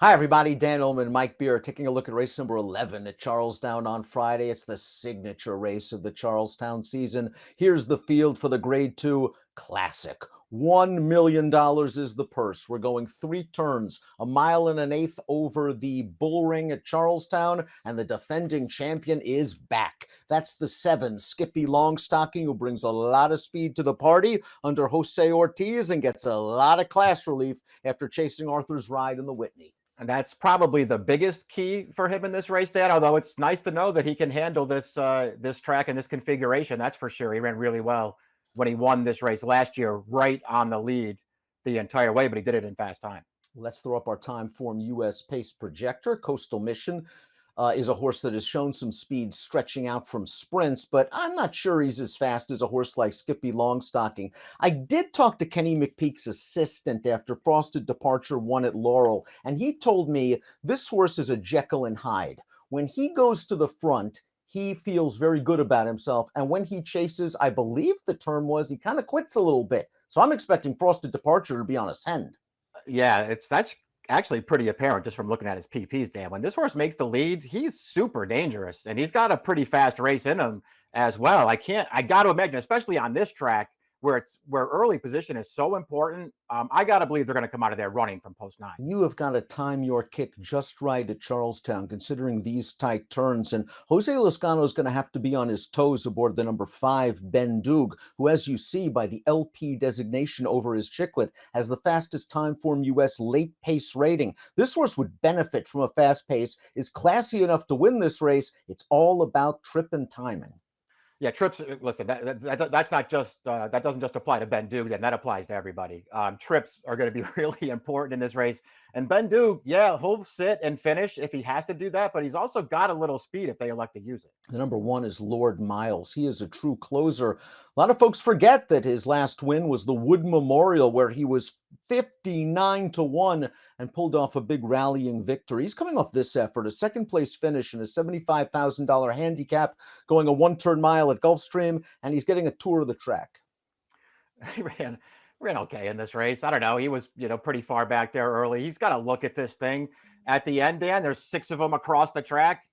Hi, everybody. Dan Illman, Mike Beer, taking a look at race number 11 at Charlestown on Friday. It's the signature race of the Charlestown season. Here's the field for the Grade 2 Classic. $1 million is the purse. We're going 3 turns, a mile and an eighth over the bull ring at Charlestown, and the defending champion is back. That's the 7, Skippy Longstocking, who brings a lot of speed to the party under Jose Ortiz and gets a lot of class relief after chasing Arthur's ride in the Whitney. And that's probably the biggest key for him in this race, Dan. Although it's nice to know that he can handle this track and this configuration. That's for sure. He ran really well when he won this race last year, right on the lead the entire way, but he did it in fast time. Let's throw up our time form US pace projector. Coastal Mission is a horse that has shown some speed stretching out from sprints, but I'm not sure he's as fast as a horse like Skippy Longstocking. I did talk to Kenny McPeak's assistant after Frosted Departure won at Laurel, and he told me this horse is a Jekyll and Hyde. When he goes to the front, he feels very good about himself, and when he chases, I believe the term was, he kind of quits a little bit. So I'm expecting Frosted Departure to be on a send. Yeah, that's actually pretty apparent just from looking at his PPs, Dan. When this horse makes the lead, he's super dangerous, and he's got a pretty fast race in him as well. I got to imagine, especially on this track where early position is so important. I got to believe they're going to come out of there running from post 9. You have got to time your kick just right at Charlestown, considering these tight turns. And Jose Lezcano is going to have to be on his toes aboard the number 5, Bendoog, who, as you see by the LP designation over his chiclet, has the fastest time form US late pace rating. This horse would benefit from a fast pace, is classy enough to win this race. It's all about trip and timing. Yeah, trips. Listen, that's not just that doesn't just apply to Bendoog. Then that applies to everybody. Trips are going to be really important in this race. And Bendoog, yeah, he'll sit and finish if he has to do that, but he's also got a little speed if they elect to use it. The number 1 is Lord Miles. He is a true closer. A lot of folks forget that his last win was the Wood Memorial, where he was 59-1 and pulled off a big rallying victory. He's coming off this effort, a second place finish in a $75,000 handicap, going a 1-turn mile at Gulfstream, and he's getting a tour of the track. He ran okay in this race. I don't know. He was, pretty far back there early. He's got to look at this thing at the end, Dan. There's 6 of them across the track,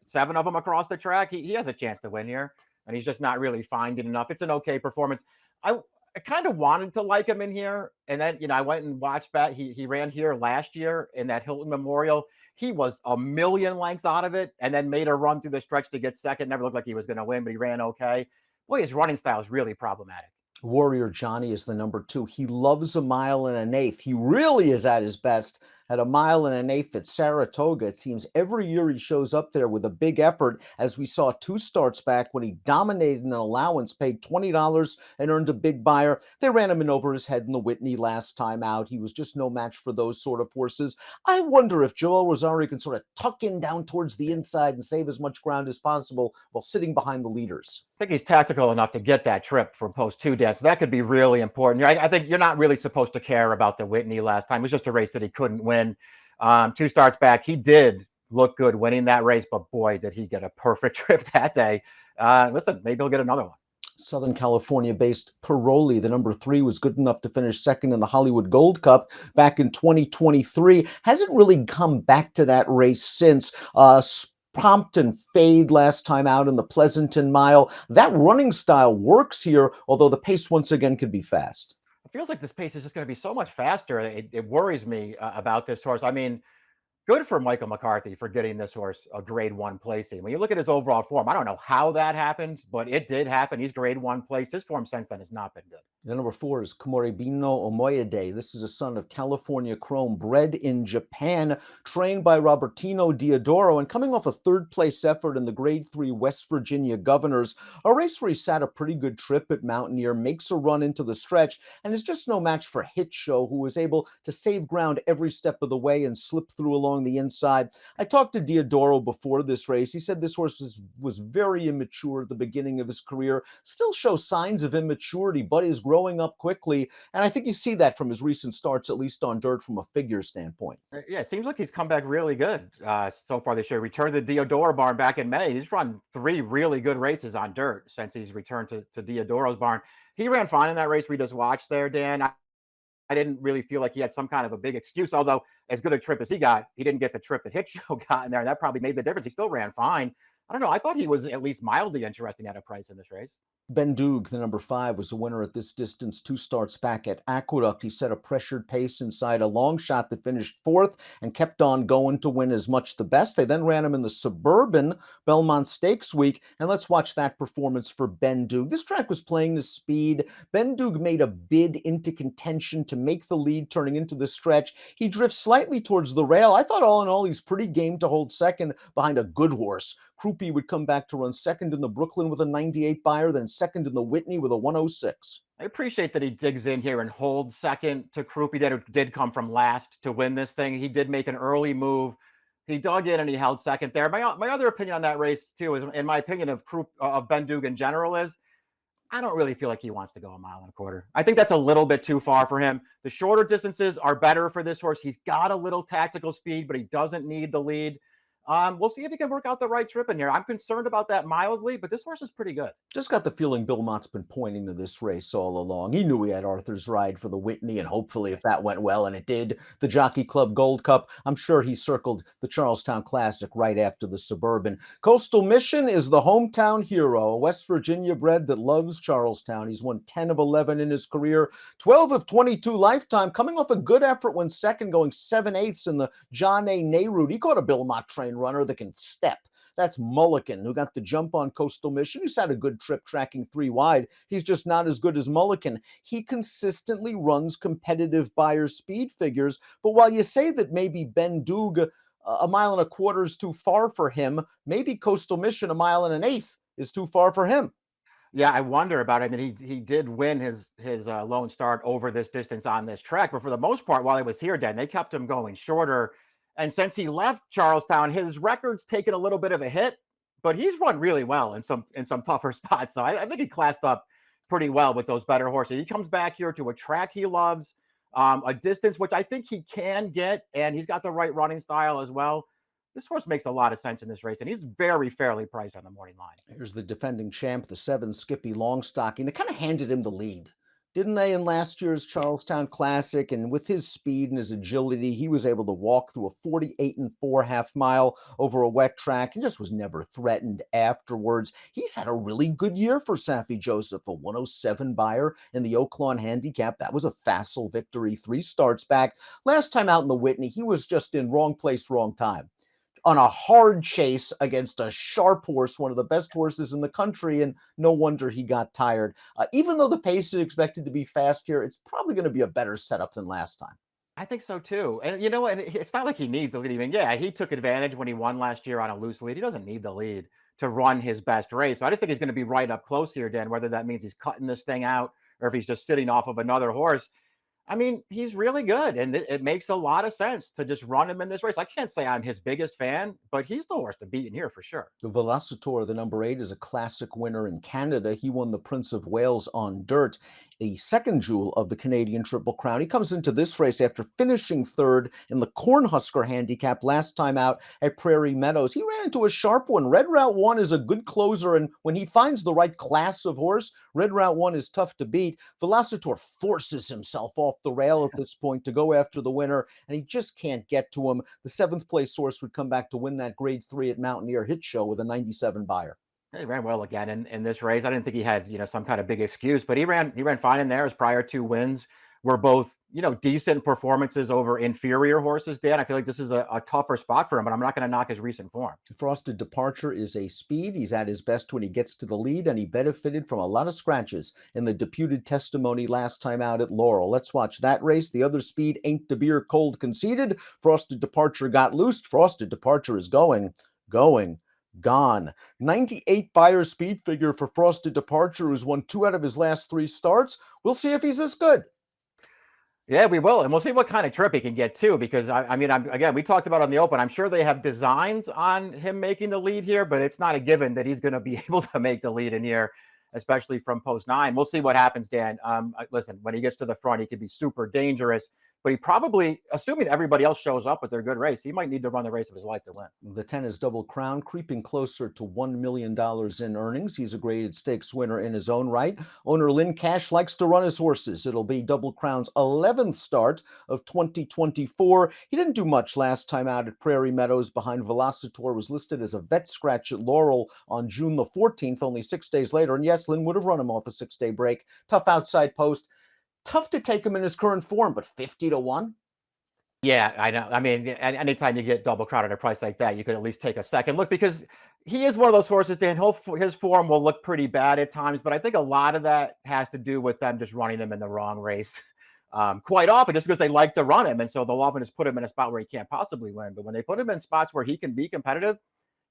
7 of them across the track. He has a chance to win here, and he's just not really finding enough. It's an okay performance. I kind of wanted to like him in here, and then I went and watched back. He ran here last year in that Hilton Memorial. He was a million lengths out of it, and then made a run through the stretch to get second. Never looked like he was going to win, but he ran okay. Boy, his running style is really problematic. Warrior Johnny is the number 2. He loves a mile and an eighth. He really is at his best at a mile and an eighth at Saratoga. It seems every year he shows up there with a big effort, as we saw 2 starts back when he dominated an allowance, paid $20 and earned a big buyer. They ran him in over his head in the Whitney last time out. He was just no match for those sort of horses. I wonder if Joel Rosario can sort of tuck in down towards the inside and save as much ground as possible while sitting behind the leaders. I think he's tactical enough to get that trip from post 2, Dan. So that could be really important. I think you're not really supposed to care about the Whitney last time. It was just a race that he couldn't win. 2 starts back, he did look good winning that race, but boy, did he get a perfect trip that day. Listen, maybe he'll get another one. Southern California-based Paroli, the number 3, was good enough to finish second in the Hollywood Gold Cup back in 2023. Hasn't really come back to that race since. Prompt and fade last time out in the Pleasanton Mile. That running style works here, although the pace once again could be fast. It feels like this pace is just going to be so much faster. It worries me about this horse. I mean, good for Michael McCarthy for getting this horse a grade 1 placing. When you look at his overall form, I don't know how that happened, but it did happen. He's grade 1 place. His form since then has not been good. The number 4 is Komorebino Omoyede. This is a son of California Chrome, bred in Japan, trained by Robertino Diodoro, and coming off a 3rd place effort in the grade 3 West Virginia Governors, a race where he sat a pretty good trip at Mountaineer, makes a run into the stretch, and is just no match for Hit Show, who was able to save ground every step of the way and slip through along the inside. I talked to Diodoro before this race. He said this horse was very immature at the beginning of his career, still shows signs of immaturity, but is growing up quickly. And I think you see that from his recent starts, at least on dirt from a figure standpoint. Yeah, it seems like he's come back really good so far this year. Returned to the Diodoro barn back in May. He's run 3 really good races on dirt since he's returned to Diodoro's barn. He ran fine in that race we just watched there, Dan. I didn't really feel like he had some kind of a big excuse. Although as good a trip as he got, he didn't get the trip that Hit Show got in there, and that probably made the difference. He still ran fine. I don't know. I thought he was at least mildly interesting at a price in this race. Bendoog, the number 5, was a winner at this distance 2 starts back at Aqueduct. He set a pressured pace inside a long shot that finished 4th and kept on going to win as much the best. They then ran him in the Suburban Belmont Stakes week, and let's watch that performance for Bendoog. This track was playing the speed. Bendoog made a bid into contention to make the lead turning into the stretch. He drifts slightly towards the rail. I thought all in all he's pretty game to hold second behind a good horse. Krupe would come back to run second in the Brooklyn with a 98 buyer, then second in the Whitney with a 106. I appreciate that he digs in here and holds second to Krupe, that did come from last to win this thing. He did make an early move. He dug in and he held second there. My other opinion on that race, too, is, in my opinion, of Bendoog in general, is I don't really feel like he wants to go 1.25 miles. I think that's a little bit too far for him. The shorter distances are better for this horse. He's got a little tactical speed, but he doesn't need the lead. We'll see if he can work out the right trip in here. I'm concerned about that mildly, but this horse is pretty good. Just got the feeling Bill Mott's been pointing to this race all along. He knew he had Arthur's ride for the Whitney, and hopefully, if that went well, and it did, the Jockey Club Gold Cup, I'm sure he circled the Charlestown Classic right after the Suburban. Coastal Mission is the hometown hero, a West Virginia bred that loves Charlestown. He's won 10 of 11 in his career, 12 of 22 lifetime, coming off a good effort when second, going 7/8 in the John A. Nehru. He caught a Bill Mott train runner that can step. That's Mulligan, who got the jump on Coastal Mission. He's had a good trip tracking 3 wide. He's just not as good as Mulligan. He consistently runs competitive buyer speed figures. But while you say that maybe Bendoog, 1.25 miles is too far for him, maybe Coastal Mission, 1.125 miles is too far for him. Yeah, I wonder about it. I mean, he did win his lone start over this distance on this track, but for the most part, while he was here, Dan, they kept him going shorter. And since he left Charlestown, his record's taken a little bit of a hit, but he's run really well in some tougher spots. So I think he classed up pretty well with those better horses. He comes back here to a track he loves, a distance which I think he can get, and he's got the right running style as well. This horse makes a lot of sense in this race, and he's very fairly priced on the morning line. Here's the defending champ, the 7, Skippy Longstocking. They kind of handed him the lead, didn't they, in last year's Charlestown Classic? And with his speed and his agility, he was able to walk through a 48 4 half mile over a wet track and just was never threatened afterwards. He's had a really good year for Saffie Joseph, a 107 buyer in the Oaklawn Handicap. That was a facile victory 3 starts back. Last time out in the Whitney, he was just in wrong place, wrong time, on a hard chase against a sharp horse, one of the best horses in the country, and no wonder he got tired. Even though the pace is expected to be fast here, it's probably going to be a better setup than last time. I think so too. And you know what? It's not like he needs the lead. I mean, yeah, he took advantage when he won last year on a loose lead. He doesn't need the lead to run his best race. So I just think he's going to be right up close here, Dan, whether that means he's cutting this thing out or if he's just sitting off of another horse. I mean, he's really good, and it makes a lot of sense to just run him in this race. I can't say I'm his biggest fan, but he's the horse to beat in here for sure. The Velocitor, the number 8, is a classic winner in Canada. He won the Prince of Wales on dirt, a second jewel of the Canadian Triple Crown. He comes into this race after finishing 3rd in the Cornhusker Handicap last time out at Prairie Meadows. He ran into a sharp one. Red Route 1 is a good closer, and when he finds the right class of horse, Red Route 1 is tough to beat. Velocitor forces himself off the rail at this point to go after the winner, and he just can't get to him. The 7th place horse would come back to win that grade 3 at Mountaineer Hit Show with a 97 buyer. He ran well again in this race. I didn't think he had, some kind of big excuse, but he ran fine in there. His prior 2 wins were both, decent performances over inferior horses, Dan. I feel like this is a tougher spot for him, but I'm not going to knock his recent form. Frosted Departure is a speed. He's at his best when he gets to the lead, and he benefited from a lot of scratches in the deputed testimony last time out at Laurel. Let's watch that race. The other speed, Ain't de Beer Cold Conceded. Frosted Departure got loosed. Frosted Departure is going, gone. 98 buyer speed figure for Frosted Departure, who's won 2 out of his last 3 starts. We'll see if he's this good. Yeah, we will. And we'll see what kind of trip he can get too, because again, we talked about on the open. I'm sure they have designs on him making the lead here, but it's not a given that he's going to be able to make the lead in here, especially from post 9. We'll see what happens, Dan. Listen, when he gets to the front, he could be super dangerous, but he probably, assuming everybody else shows up with their good race, he might need to run the race of his life to win. The 10 is Double Crown, creeping closer to $1 million in earnings. He's a graded stakes winner in his own right. Owner Lynn Cash likes to run his horses. It'll be Double Crown's 11th start of 2024. He didn't do much last time out at Prairie Meadows behind Velocitor, was listed as a vet scratch at Laurel on June the 14th, only 6 days later. And yes, Lynn would have run him off a 6-day break. Tough outside post. Tough to take him in his current form, but 50-1? Yeah, I know. I mean, anytime you get Double Crown at a price like that, you could at least take a second look, because he is one of those horses, Dan. His form will look pretty bad at times, but I think a lot of that has to do with them just running him in the wrong race quite often, just because they like to run him. And so they'll often just put him in a spot where he can't possibly win. But when they put him in spots where he can be competitive,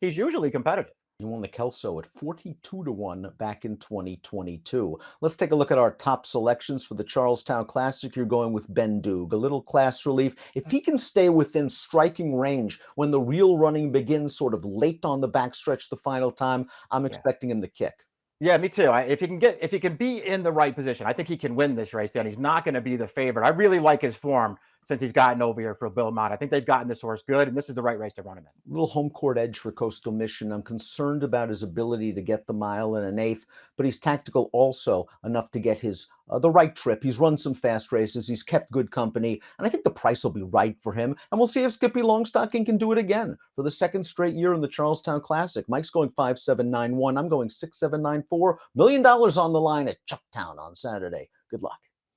he's usually competitive. He won the Kelso at 42-1 back in 2022. Let's take a look at our top selections for the Charlestown Classic. You're going with Bendoog, a little class relief. If he can stay within striking range when the real running begins, sort of late on the backstretch the final time, I'm expecting him to kick. Yeah, me too. If he can be in the right position, I think he can win this race. Dan, he's not going to be the favorite. I really like his form since he's gotten over here for Bill Mott. I think they've gotten this horse good, and this is the right race to run him in. Little home court edge for Coastal Mission. I'm concerned about his ability to get the mile in an eighth, but he's tactical also enough to get his the right trip. He's run some fast races. He's kept good company, and I think the price will be right for him. And we'll see if Skippy Longstocking can do it again for the second straight year in the Charlestown Classic. Mike's going 5-7-9-1. I'm going 6-7-9-4. $1 million on the line at Chucktown on Saturday. Good luck.